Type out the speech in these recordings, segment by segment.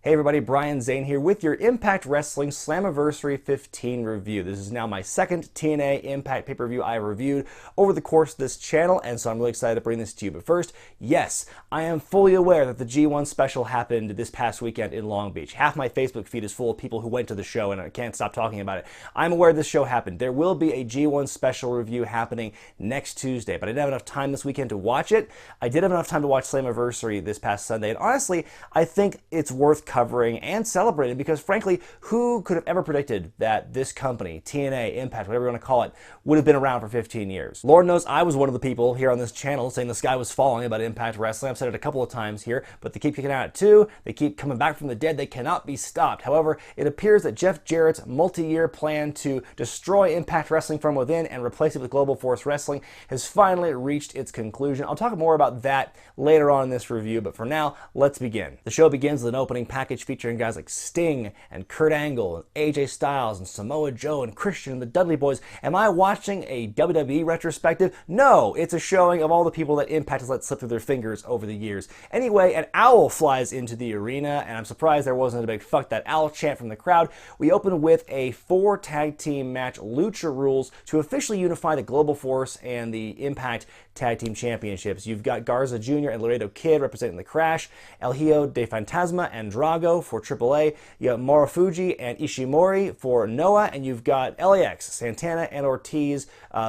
Hey everybody, Brian Zane here with your Impact Wrestling Slammiversary 15 review. This is now my second TNA Impact pay-per-view I have reviewed over the course of this channel, and so I'm really excited to bring this to you. But first, yes, I am fully aware that the G1 special happened this past weekend in Long Beach. Half my Facebook feed is full of people who went to the show, and I can't stop talking about it. I'm aware this show happened. There will be a G1 special review happening next Tuesday, but I didn't have enough time this weekend to watch it. I did have enough time to watch Slammiversary this past Sunday, and honestly, I think it's worth covering and celebrating because, frankly, who could have ever predicted that this company, TNA, Impact, whatever you want to call it, would have been around for 15 years? Lord knows I was one of the people here on this channel saying the sky was falling about Impact Wrestling. I've said it a couple of times here, but they keep kicking out at two. They keep coming back from the dead. They cannot be stopped. However, it appears that Jeff Jarrett's multi-year plan to destroy Impact Wrestling from within and replace it with Global Force Wrestling has finally reached its conclusion. I'll talk more about that later on in this review, but for now, let's begin. The show begins with an opening package featuring guys like Sting and Kurt Angle and AJ Styles and Samoa Joe and Christian and the Dudley Boys. Am I watching a WWE retrospective? No, it's a showing of all the people that Impact has let slip through their fingers over the years. Anyway, an owl flies into the arena, and I'm surprised there wasn't a big "fuck that owl" chant from the crowd. We open with a 4 tag team match, Lucha Rules, to officially unify the Global Force and the Impact Tag Team Championships. You've got Garza Jr. and Laredo Kid representing the Crash, El Hijo de Fantasma and Drago for AAA. You got Marufuji and Ishimori for Noah, and you've got LAX, Santana and Ortiz,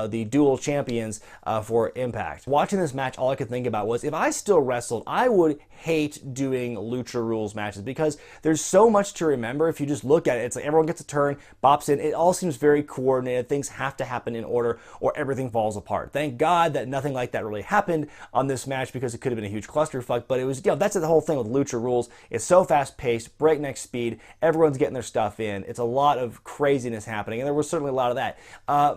the dual champions for Impact. Watching this match, all I could think about was if I still wrestled, I would hate doing Lucha Rules matches because there's so much to remember. If you just look at it, it's like everyone gets a turn, bops in. It all seems very coordinated. Things have to happen in order or everything falls apart. Thank God that nothing like that really happened on this match because it could have been a huge clusterfuck, but it was, that's the whole thing with Lucha Rules. It's so fast-paced, breakneck speed, everyone's getting their stuff in. It's a lot of craziness happening, and there was certainly a lot of that.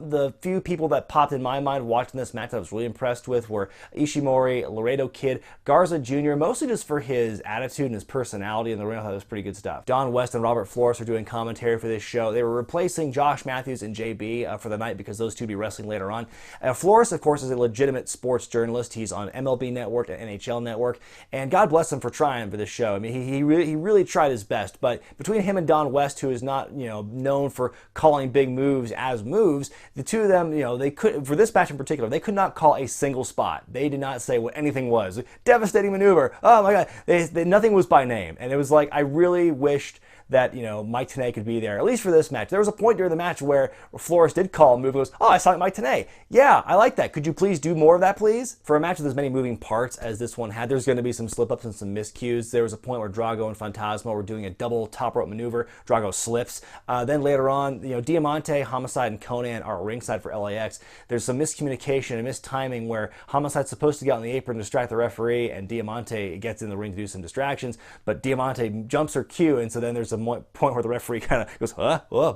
The few people that popped in my mind watching this match that I was really impressed with were Ishimori, Laredo Kid, Garza Jr., mostly just for his attitude and his personality in the ring. I thought it was pretty good stuff. Don West and Robert Flores are doing commentary for this show. They were replacing Josh Mathews and JB for the night because those two will be wrestling later on. Flores, of course, is a legitimate sports journalist. He's on MLB Network and NHL Network, and God bless him for trying for this show. I mean, he really tried his best, but between him and Don West, who is not, known for calling big moves as moves, the two of them, they could, for this match in particular, they could not call a single spot. They did not say what anything was. Devastating maneuver. Oh my God. Nothing was by name. And it was like, I really wished that, Mike Tenay could be there, at least for this match. There was a point during the match where Flores did call a move and goes, "Oh, I saw Mike Tenay. Yeah, I like that. Could you please do more of that, please?" For a match with as many moving parts as this one had, there's going to be some slip-ups and some miscues. There was a point where Drago and Fantasma were doing a double top rope maneuver. Drago slips. Then later on, Diamante, Homicide, and Conan are ringside for LAX. There's some miscommunication and mistiming where Homicide's supposed to get on the apron to distract the referee, and Diamante gets in the ring to do some distractions, but Diamante jumps her cue, and so then there's a point where the referee kind of goes,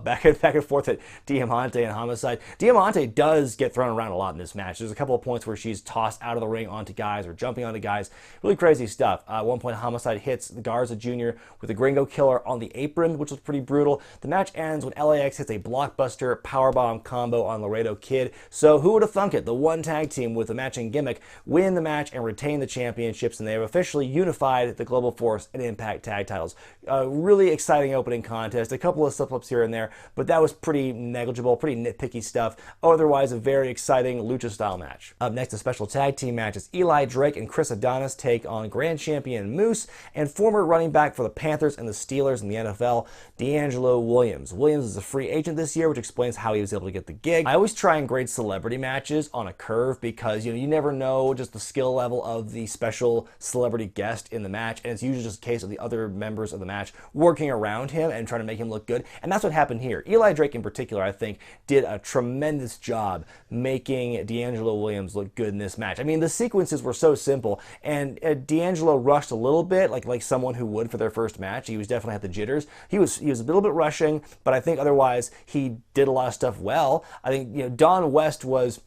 back and forth at Diamante and Homicide. Diamante does get thrown around a lot in this match. There's a couple of points where she's tossed out of the ring onto guys or jumping onto guys. Really crazy stuff. At one point, Homicide hits the Garza Jr. with a Gringo Killer on the apron, which was pretty brutal. The match ends when LAX hits a blockbuster powerbomb combo on Laredo Kid. So who would have thunk it? The one tag team with a matching gimmick win the match and retain the championships, and they have officially unified the Global Force and Impact tag titles. Really exciting opening contest. A couple of slip-ups here and there, but that was pretty negligible, pretty nitpicky stuff. Otherwise, a very exciting lucha-style match. Up next, a special tag team match is Eli Drake and Chris Adonis take on Grand Champion Moose and former running back for the Panthers and the Steelers in the NFL, DeAngelo Williams. Williams is a free agent this year, which explains how he was able to get the gig. I always try and grade celebrity matches on a curve because, you never know just the skill level of the special celebrity guest in the match, and it's usually just a case of the other members of the match working around him and trying to make him look good, and that's what happened here. Eli Drake in particular, I think, did a tremendous job making DeAngelo Williams look good in this match. I mean, the sequences were so simple, and DeAngelo rushed a little bit, like someone who would for their first match. He was definitely had the jitters. He was a little bit rushing, but I think otherwise he did a lot of stuff well. I think Don West was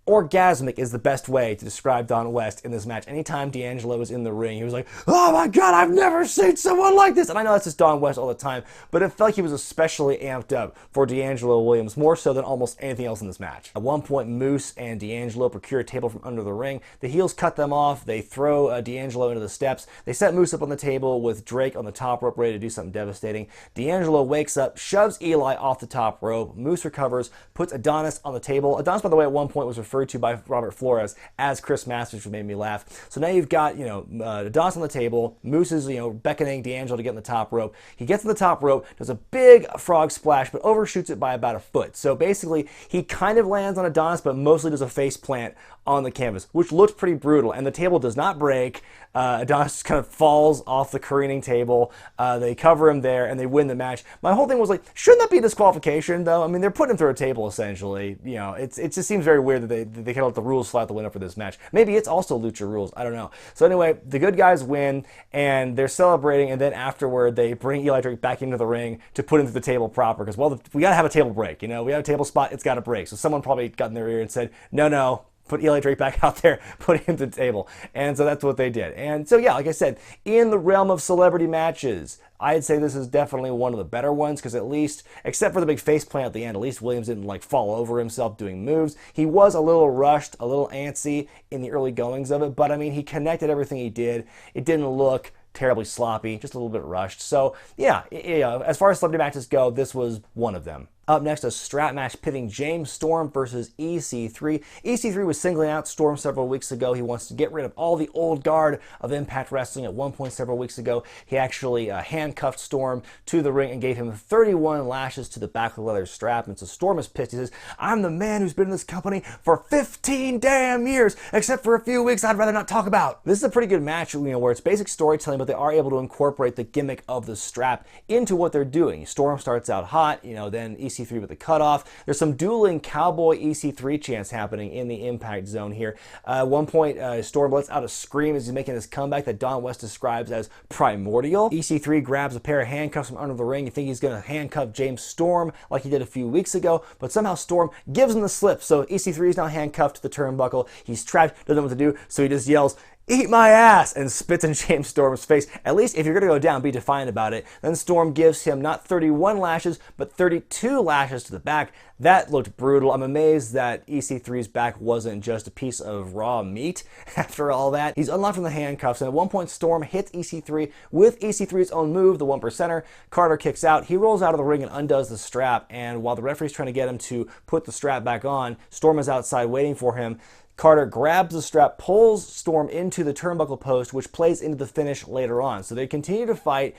Orgasmic is the best way to describe Don West in this match. Anytime DeAngelo was in the ring, he was like, oh my God, I've never seen someone like this. And I know that's just Don West all the time, but it felt like he was especially amped up for DeAngelo Williams, more so than almost anything else in this match. At one point, Moose and DeAngelo procure a table from under the ring. The heels cut them off. They throw DeAngelo into the steps. They set Moose up on the table with Drake on the top rope, ready to do something devastating. DeAngelo wakes up, shoves Eli off the top rope. Moose recovers, puts Adonis on the table. Adonis, by the way, at one point was referred to by Robert Flores as Chris Masters, which made me laugh. So now you've got, Adonis on the table. Moose is, beckoning DeAngelo to get on the top rope. He gets on the top rope, does a big frog splash, but overshoots it by about a foot. So basically, he kind of lands on Adonis, but mostly does a face plant on the canvas, which looked pretty brutal. And the table does not break. Adonis kind of falls off the careening table. They cover him there, and they win the match. My whole thing was like, shouldn't that be disqualification, though? I mean, they're putting him through a table, essentially. It just seems very weird that they kind of let the rules fly out the window for this match. Maybe it's also Lucha rules. I don't know. So anyway, the good guys win, and they're celebrating, and then afterward, they bring Eli Drake back into the ring to put him through the table proper, because, well, we got to have a table break. We have a table spot, it's got to break. So someone probably got in their ear and said, no, put Eli Drake back out there, put him to the table. And so that's what they did. And so, yeah, like I said, in the realm of celebrity matches, I'd say this is definitely one of the better ones, because at least, except for the big face plant at the end, at least Williams didn't fall over himself doing moves. He was a little rushed, a little antsy in the early goings of it, but I mean, he connected everything he did. It didn't look terribly sloppy, just a little bit rushed. So yeah, as far as celebrity matches go, this was one of them. Up next, a strap match pitting James Storm versus EC3. EC3 was singling out Storm several weeks ago. He wants to get rid of all the old guard of Impact Wrestling. At one point several weeks ago, he actually handcuffed Storm to the ring and gave him 31 lashes to the back of the leather strap. And so Storm is pissed. He says, I'm the man who's been in this company for 15 damn years, except for a few weeks I'd rather not talk about. This is a pretty good match, where it's basic storytelling, but they are able to incorporate the gimmick of the strap into what they're doing. Storm starts out hot, then EC3 with the cutoff. There's some dueling cowboy EC3 chants happening in the Impact Zone here. At one point, Storm lets out a scream as he's making this comeback that Don West describes as primordial. EC3 grabs a pair of handcuffs from under the ring. You think he's going to handcuff James Storm like he did a few weeks ago, but somehow Storm gives him the slip. So EC3 is now handcuffed to the turnbuckle. He's trapped, doesn't know what to do, so he just yells, eat my ass, and spits in James Storm's face. At least if you're going to go down, be defiant about it. Then Storm gives him not 31 lashes, but 32 lashes to the back. That looked brutal. I'm amazed that EC3's back wasn't just a piece of raw meat after all that. He's unlocked from the handcuffs, and at one point Storm hits EC3 with EC3's own move, the 1%er. Carter kicks out. He rolls out of the ring and undoes the strap, and while the referee's trying to get him to put the strap back on, Storm is outside waiting for him. Carter grabs the strap, pulls Storm into the turnbuckle post, which plays into the finish later on. So they continue to fight.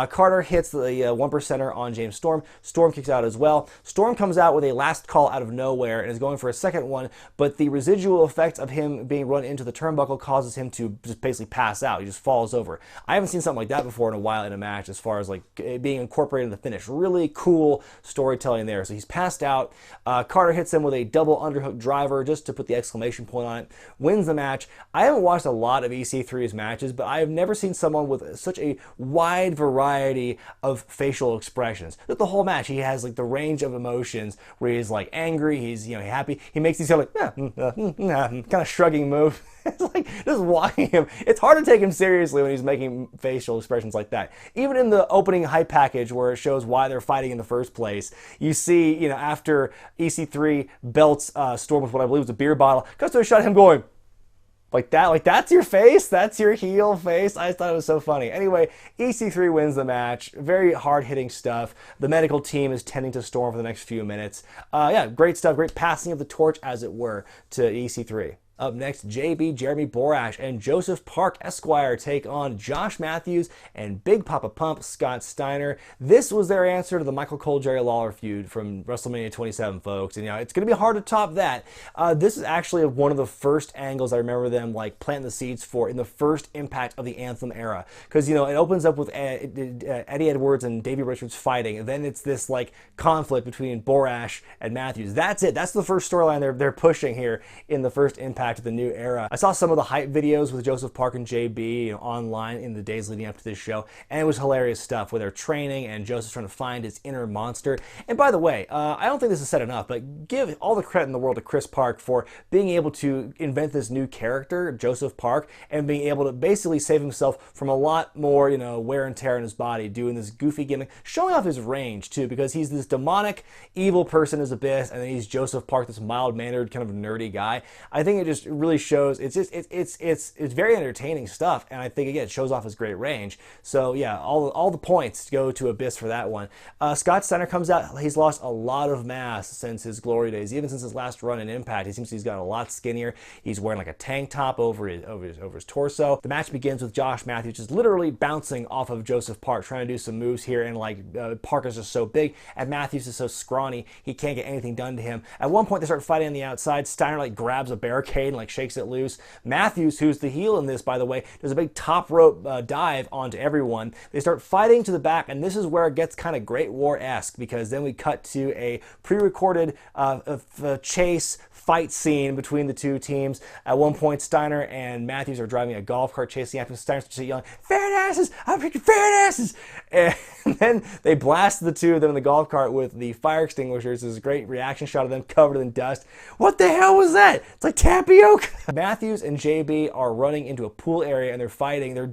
Carter hits the 1%er on James Storm. Storm kicks out as well. Storm comes out with a last call out of nowhere and is going for a second one, but the residual effect of him being run into the turnbuckle causes him to just basically pass out. He just falls over. I haven't seen something like that before in a while in a match, as far as being incorporated in the finish. Really cool storytelling there. So he's passed out. Carter hits him with a double underhook driver just to put the exclamation point on it, wins the match. I haven't watched a lot of EC3's matches, but I have never seen someone with such a wide variety of facial expressions. The whole match, he has the range of emotions where he's angry, he's happy. He makes these kind of shrugging move. It's just watching him. It's hard to take him seriously when he's making facial expressions like that. Even in the opening hype package where it shows why they're fighting in the first place, you see, after EC3 belts Storm with what I believe was a beer bottle, cuts to a shot of him going like that. That's your face? That's your heel face? I just thought it was so funny. Anyway, EC3 wins the match. Very hard-hitting stuff. The medical team is tending to Storm for the next few minutes. Yeah, great stuff. Great passing of the torch, as it were, to EC3. Up next, JB, Jeremy Borash, and Joseph Park Esquire take on Josh Mathews and Big Papa Pump Scott Steiner. This was their answer to the Michael Cole Jerry Lawler feud from WrestleMania 27, folks. And it's going to be hard to top that. This is actually one of the first angles I remember them planting the seeds for in the first Impact of the Anthem era. Because it opens up with Eddie Edwards and Davey Richards fighting, and then it's this conflict between Borash and Mathews. That's it. That's the first storyline they're pushing here in the first Impact Impact, the new era. I saw some of the hype videos with Joseph Park and JB online in the days leading up to this show, and it was hilarious stuff where they're training and Joseph's trying to find his inner monster. And by the way, I don't think this is said enough, but give all the credit in the world to Chris Park for being able to invent this new character, Joseph Park, and being able to basically save himself from a lot more, wear and tear in his body, doing this goofy gimmick, showing off his range too, because he's this demonic, evil person as Abyss, and then he's Joseph Park, this mild-mannered, kind of nerdy guy. I think it just really shows, it's very entertaining stuff, and I think, again, it shows off his great range. So yeah, all the points go to Abyss for that one. Scott Steiner comes out. He's lost a lot of mass since his glory days, even since his last run in Impact. He seems he's gotten a lot skinnier. He's wearing like a tank top over his torso. The match begins with Josh Mathews just literally bouncing off of Joseph Park, trying to do some moves here, and Park is just so big, and Mathews is so scrawny, he can't get anything done to him. At one point, they start fighting on the outside. Steiner grabs a barricade and shakes it loose. Matthews, who's the heel in this, by the way, does a big top rope dive onto everyone. They start fighting to the back, and this is where it gets kind of Great War-esque, because then we cut to a pre-recorded chase fight scene between the two teams. At one point, Steiner and Mathews are driving a golf cart chasing after Steiner, starts yelling, "Ferret asses! I'm picking ferret asses!" And then they blast the two of them in the golf cart with the fire extinguishers. There's a great reaction shot of them covered in dust. What the hell was that? It's like tapioca! Mathews and JB are running into a pool area and they're fighting. They're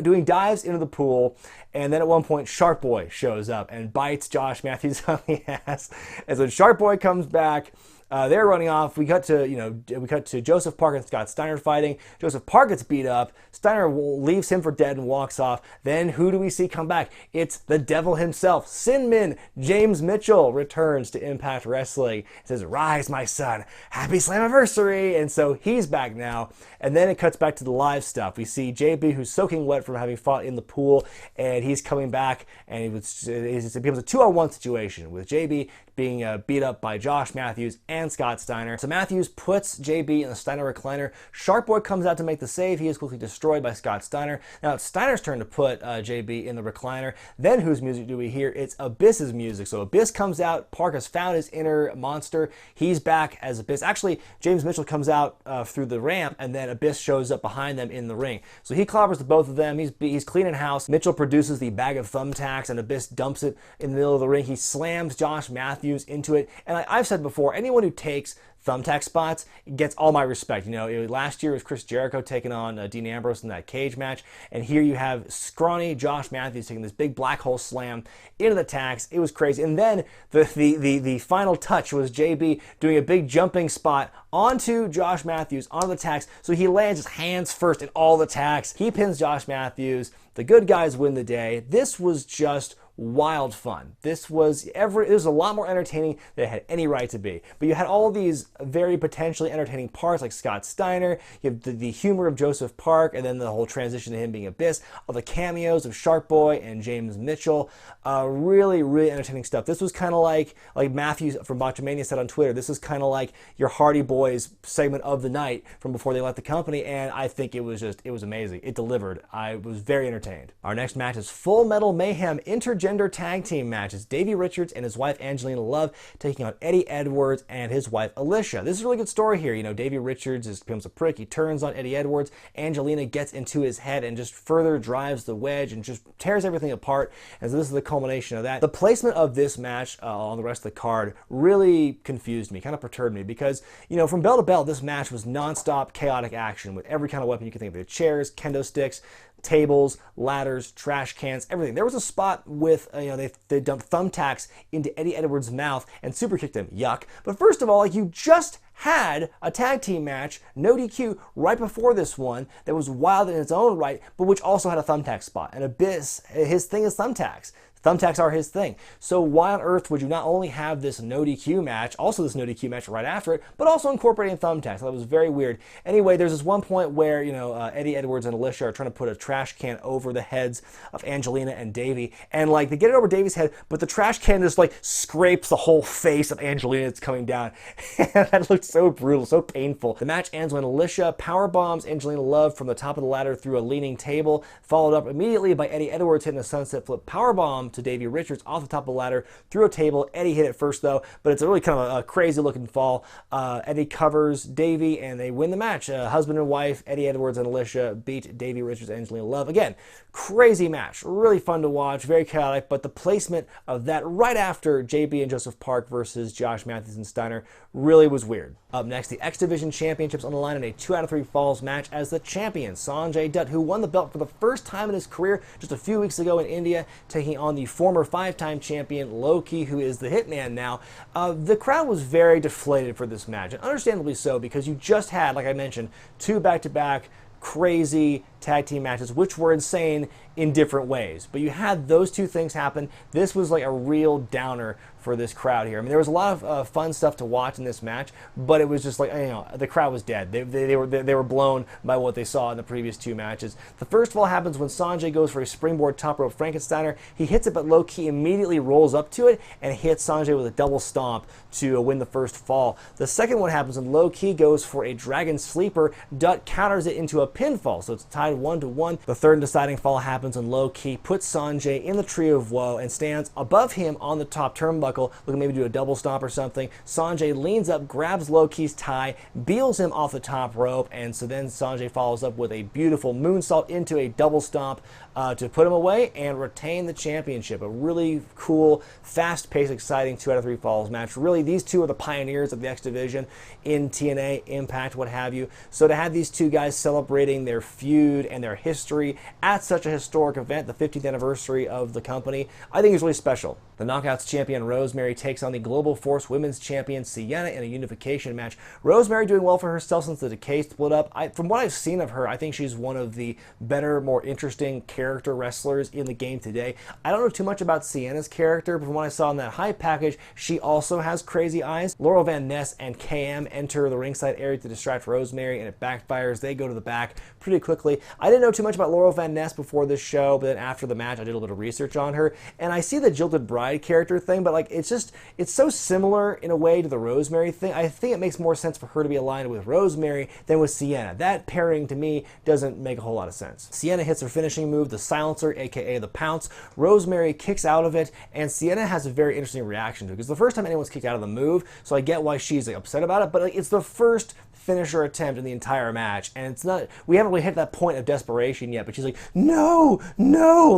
doing dives into the pool. And then at one point, Shark Boy shows up and bites Josh Mathews on the ass. And so Shark Boy comes back. They're running off. We cut to Joseph Park and Scott Steiner fighting. Joseph Park gets beat up. Steiner leaves him for dead and walks off. Then who do we see come back? It's the devil himself. Sin Min, James Mitchell, returns to Impact Wrestling. He says, "Rise, my son. Happy Slammiversary." And so he's back now. And then it cuts back to the live stuff. We see JB, who's soaking wet from having fought in the pool, and he's coming back, and it becomes a 2-on-1 situation with JB being beat up by Josh Mathews and Scott Steiner. So Mathews puts JB in the Steiner recliner. Shark Boy comes out to make the save. He is quickly destroyed by Scott Steiner. Now it's Steiner's turn to put JB in the recliner. Then whose music do we hear? It's Abyss's music. So Abyss comes out. Park has found his inner monster. He's back as Abyss. Actually, James Mitchell comes out through the ramp, and then Abyss shows up behind them in the ring. So he clobbers the both of them. He's cleaning house. Mitchell produces the bag of thumbtacks, and Abyss dumps it in the middle of the ring. He slams Josh Mathews into it. And I've said before, anyone who takes thumbtack spots gets all my respect. Last year it was Chris Jericho taking on Dean Ambrose in that cage match, and here you have scrawny Josh Mathews taking this big black hole slam into the tacks. It was crazy. And then the final touch was JB doing a big jumping spot onto Josh Mathews, onto the tacks, so he lands his hands first in all the tacks. He pins Josh Mathews. The good guys win the day. This was just wild fun. It was a lot more entertaining than it had any right to be. But you had all these very potentially entertaining parts like Scott Steiner, you have the humor of Joseph Park, and then the whole transition to him being Abyss, all the cameos of Shark Boy and James Mitchell. Really, really entertaining stuff. This was kind of like Mathews from Botchamania said on Twitter, this is kind of like your Hardy Boys segment of the night from before they left the company, and I think it was amazing. It delivered. I was very entertained. Our next match is Full Metal Mayhem Intergender Tag Team match. It's Davey Richards and his wife Angelina Love taking on Eddie Edwards and his wife Alisha. This is a really good story here. Davey Richards becomes a prick. He turns on Eddie Edwards. Angelina gets into his head and just further drives the wedge and just tears everything apart. And so this is the culmination of that. The placement of this match on the rest of the card really confused me, kind of perturbed me, because from bell to bell, this match was non-stop chaotic action with every kind of weapon you can think of. The chairs, kendo sticks, tables, ladders, trash cans, everything. There was a spot with, they dumped thumbtacks into Eddie Edwards' mouth and super kicked him. Yuck. But first of all, you just had a tag team match, no DQ, right before this one that was wild in its own right, but which also had a thumbtack spot. And Abyss, his thing is thumbtacks. Thumbtacks are his thing. So why on earth would you not only have this no DQ match, also this no DQ match right after it, but also incorporating thumbtacks? That was very weird. Anyway, there's this one point where, Eddie Edwards and Alisha are trying to put a trash can over the heads of Angelina and Davey, and they get it over Davey's head, but the trash can just scrapes the whole face of Angelina that's coming down. And that looked looked so brutal, so painful. The match ends when Alisha powerbombs Angelina Love from the top of the ladder through a leaning table, followed up immediately by Eddie Edwards hitting a sunset flip powerbomb to Davey Richards off the top of the ladder through a table. Eddie hit it first though, but it's a really kind of a crazy looking fall. Eddie covers Davey and they win the match. Husband and wife, Eddie Edwards and Alisha beat Davey Richards and Angelina Love. Again, crazy match, really fun to watch, very chaotic, but the placement of that right after JB and Joseph Park versus Josh Mathews and Steiner really was weird. Up next, the X Division Championships on the line in a 2 out of 3 falls match as the champion, Sonjay Dutt, who won the belt for the first time in his career just a few weeks ago in India, taking on the former 5-time champion, Loki, who is the Hitman now. The crowd was very deflated for this match, and understandably so, because you just had, like I mentioned, 2 back-to-back crazy tag team matches, which were insane in different ways. But you had those 2 things happen. This was like a real downer for this crowd here. I mean, there was a lot of fun stuff to watch in this match, but it was just like, you know, the crowd was dead. They were blown by what they saw in the previous 2 matches. The first fall happens when Sonjay goes for a springboard top rope Frankensteiner. He hits it, but low-key immediately rolls up to it and hits Sonjay with a double stomp to win the first fall. The second one happens when low-key goes for a dragon sleeper. Dutt counters it into a pinfall, so it's tied 1-1. The third and deciding fall happens when low-key puts Sonjay in the tree of woe and stands above him on the top turnbuckle, looking maybe to do a double stomp or something. Sonjay leans up, grabs low-key's tie, beals him off the top rope, and so then Sonjay follows up with a beautiful moonsault into a double stomp to put him away and retain the championship. A really cool, fast-paced, exciting 2 out of 3 falls match. Really, these 2 are the pioneers of the X Division in TNA, Impact, what have you. So to have these 2 guys celebrating their feud and their history at such a historic event, the 50th anniversary of the company, I think is really special. The Knockouts champion Rosemary takes on the Global Force Women's champion Sienna in a unification match. Rosemary doing well for herself since the Decay split up. From what I've seen of her, I think she's one of the better, more interesting character wrestlers in the game today. I don't know too much about Sienna's character, but from what I saw in that hype package, she also has crazy eyes. Laurel Van Ness and KM enter the ringside area to distract Rosemary, and it backfires. They go to the back pretty quickly. I didn't know too much about Laurel Van Ness before this show, but then after the match, I did a little bit of research on her, and I see the Jilted Bride character thing, but like it's so similar in a way to the Rosemary thing. I think it makes more sense for her to be aligned with Rosemary than with Sienna. That pairing to me doesn't make a whole lot of sense. Sienna hits her finishing move, the silencer, aka the pounce. Rosemary kicks out of it, and Sienna has a very interesting reaction to it, because the first time anyone's kicked out of the move, so I get why she's like upset about it, but like, it's the first finisher attempt in the entire match, and it's not, we haven't really hit that point of desperation yet, but she's like, no,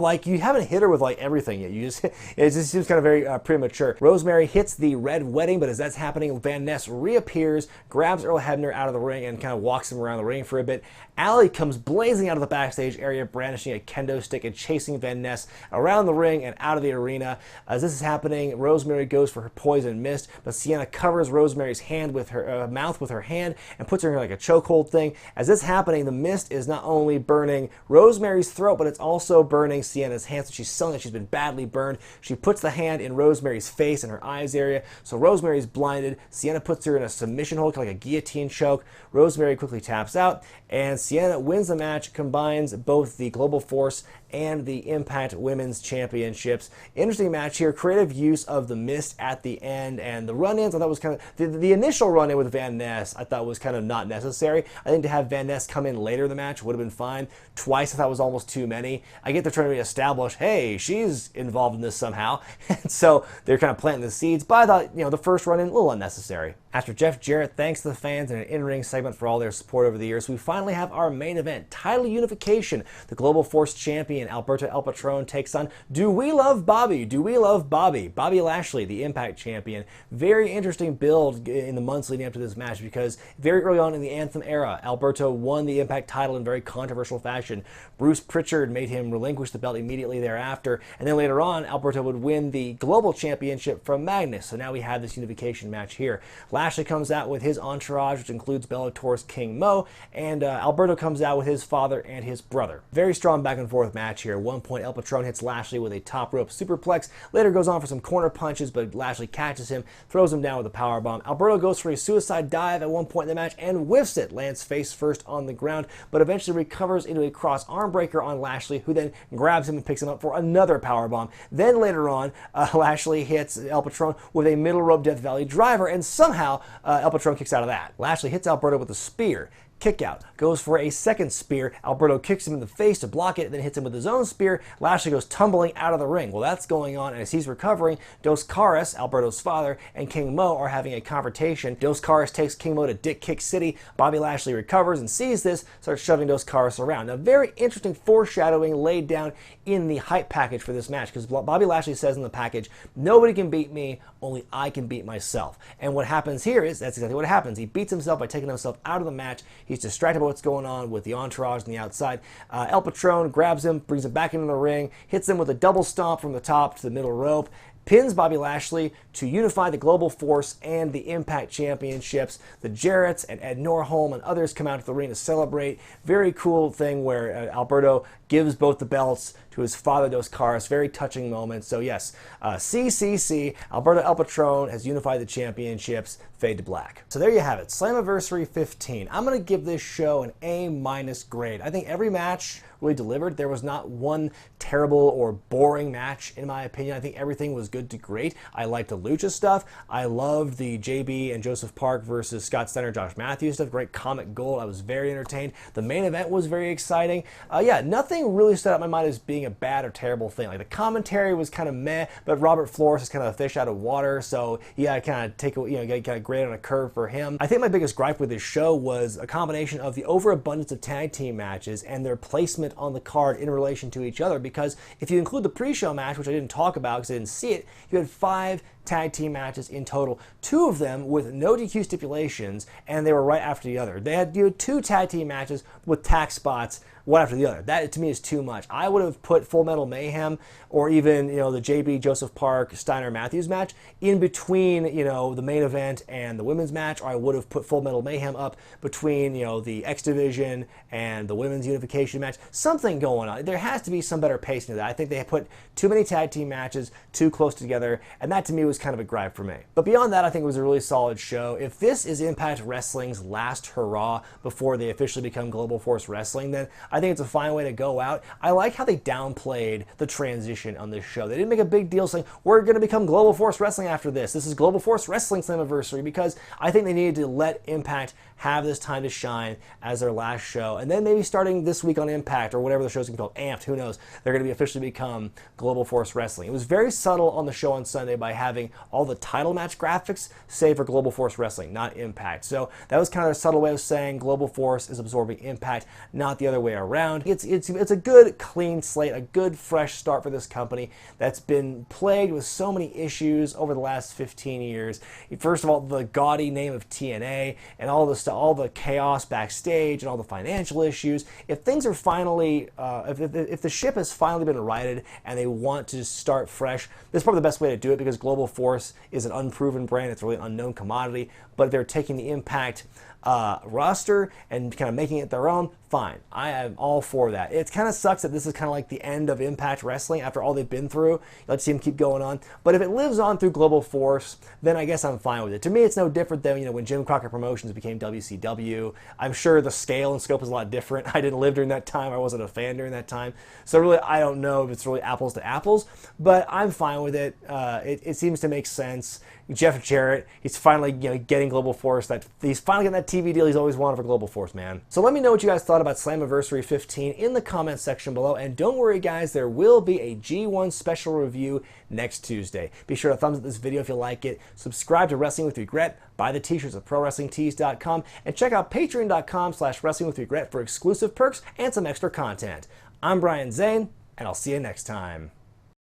like you haven't hit her with like everything yet. It just seems kind of very premature. Rosemary hits the red wedding, but as that's happening, Van Ness reappears, grabs Earl Hebner out of the ring and kind of walks him around the ring for a bit. Allie comes blazing out of the backstage area, brandishing a kendo stick and chasing Van Ness around the ring and out of the arena. As this is happening, Rosemary goes for her poison mist, but Sienna covers Rosemary's hand with her mouth with her hand and puts her in like a chokehold thing. As this is happening, the mist is not only burning Rosemary's throat, but it's also burning Sienna's hand, so she's selling that she's been badly burned. She puts the hand in Rosemary's face and her eyes area, so Rosemary's blinded. Sienna puts her in a submission hold, like a guillotine choke. Rosemary quickly taps out, and Sienna wins the match, combines both the Global Force and the Impact Women's Championships. Interesting match here, creative use of the mist at the end, and the run-ins I thought was kind of, the initial run-in with Van Ness I thought was kind of not necessary. I think to have Van Ness come in later in the match would have been fine. Twice I thought was almost too many. I get they're trying to establish, hey, she's involved in this somehow, and so they're kind of planting the seeds, but I thought, you know, the first run-in, a little unnecessary. After Jeff Jarrett thanks the fans in an in-ring segment for all their support over the years, we finally have our main event, title unification. The Global Force champion, Alberto El Patron, takes on Do We Love Bobby? Do We Love Bobby? Bobby Lashley, the Impact champion. Very interesting build in the months leading up to this match, because very early on in the Anthem era, Alberto won the Impact title in very controversial fashion. Bruce Pritchard made him relinquish the belt immediately thereafter, and then later on, Alberto would win the Global Championship from Magnus. So now we have this unification match here. Lashley comes out with his entourage, which includes Bellator's King Mo, and Alberto comes out with his father and his brother. Very strong back and forth match here. At one point, El Patron hits Lashley with a top rope superplex, later goes on for some corner punches, but Lashley catches him, throws him down with a powerbomb. Alberto goes for a suicide dive at one point in the match and whiffs it, lands face first on the ground, but eventually recovers into a cross arm breaker on Lashley, who then grabs him and picks him up for another powerbomb. Then later on, Lashley hits El Patron with a middle rope Death Valley driver, and somehow somehow El Patron kicks out of that. Lashley hits Alberto with a spear. Kick out, goes for a second spear. Alberto kicks him in the face to block it, then hits him with his own spear. Lashley goes tumbling out of the ring. Well, that's going on, and as he's recovering, Dos Caras, Alberto's father, and King Mo are having a confrontation. Dos Caras takes King Mo to Dick Kick City. Bobby Lashley recovers and sees this, starts shoving Dos Caras around. Now, very interesting foreshadowing laid down in the hype package for this match, because Bobby Lashley says in the package, nobody can beat me, only I can beat myself. And what happens here is, that's exactly what happens. He beats himself by taking himself out of the match. He's distracted by what's going on with the entourage on the outside. El Patron grabs him, brings him back into the ring, hits him with a double stomp from the top to the middle rope, pins Bobby Lashley to unify the Global Force and the Impact Championships. The Jarretts and Ed Norholm and others come out to the ring to celebrate. Very cool thing where Alberto gives both the belts to his father, Dos Caras. Very touching moment. So yes, CCC, Alberto El Patron has unified the championships. Fade to black. So there you have it, Slammiversary 15. I'm going to give this show an A- grade. I think every match really delivered. There was not one terrible or boring match, in my opinion. I think everything was good to great. I liked the Lucha stuff. I loved the JB and Joseph Park versus Scott Steiner, Josh Mathews stuff. Great comic gold. I was very entertained. The main event was very exciting. Yeah, nothing really stood out in my mind as being a bad or terrible thing. Like the commentary was kind of meh, but Robert Flores is kind of a fish out of water, so yeah, kind of take, kind of grade on a curve for him. I think my biggest gripe with this show was a combination of the overabundance of tag team matches and their placement on the card in relation to each other, because if you include the pre-show match, which I didn't talk about because I didn't see it, you had 5 tag team matches in total, 2 of them with no DQ stipulations, and they were right after the other. They had 2 tag team matches with tack spots, one after the other. That to me is too much. I would have put Full Metal Mayhem or even the JB Joseph Park Steiner Mathews match in between the main event and the women's match, or I would have put Full Metal Mayhem up between the X Division and the women's unification match. Something going on. There has to be some better pacing to that. I think they put too many tag team matches too close together, and that to me was kind of a gripe for me. But beyond that, I think it was a really solid show. If this is Impact Wrestling's last hurrah before they officially become Global Force Wrestling, then I think it's a fine way to go out. I like how they downplayed the transition on this show. They didn't make a big deal saying, we're going to become Global Force Wrestling after this. This is Global Force Wrestling Slammiversary, because I think they needed to let Impact have this time to shine as their last show. And then maybe starting this week on Impact, or whatever the show's going to be called, Amped, who knows, they're going to be officially become Global Force Wrestling. It was very subtle on the show on Sunday by having all the title match graphics save for Global Force Wrestling, not Impact. So that was kind of a subtle way of saying Global Force is absorbing Impact, not the other way around. It's a good, clean slate, a good, fresh start for this company that's been plagued with so many issues over the last 15 years. First of all, the gaudy name of TNA and all the stuff, all the chaos backstage and all the financial issues. If things are finally, if the ship has finally been righted and they want to start fresh, this is probably the best way to do it, because Global Force is an unproven brand. It's really an unknown commodity, but they're taking the Impact roster and kind of making it their own. Fine, I am all for that. It kind of sucks that this is kind of like the end of Impact Wrestling after all they've been through. Let's see them keep going on. But if it lives on through Global Force, then I guess I'm fine with it. To me, it's no different than when Jim Crockett Promotions became WCW. I'm sure the scale and scope is a lot different. I didn't live during that time. I wasn't a fan during that time. So really, I don't know if it's really apples to apples, but I'm fine with it. It seems to make sense. Jeff Jarrett, he's finally getting Global Force. He's finally getting that TV deal he's always wanted for Global Force, man. So let me know what you guys thought about Slammiversary 15 in the comments section below. And don't worry, guys, there will be a G1 special review next Tuesday. Be sure to thumbs up this video if you like it. Subscribe to Wrestling with Regret. Buy the t-shirts at ProWrestlingTees.com. And check out Patreon.com/WrestlingWithRegret for exclusive perks and some extra content. I'm Brian Zane, and I'll see you next time.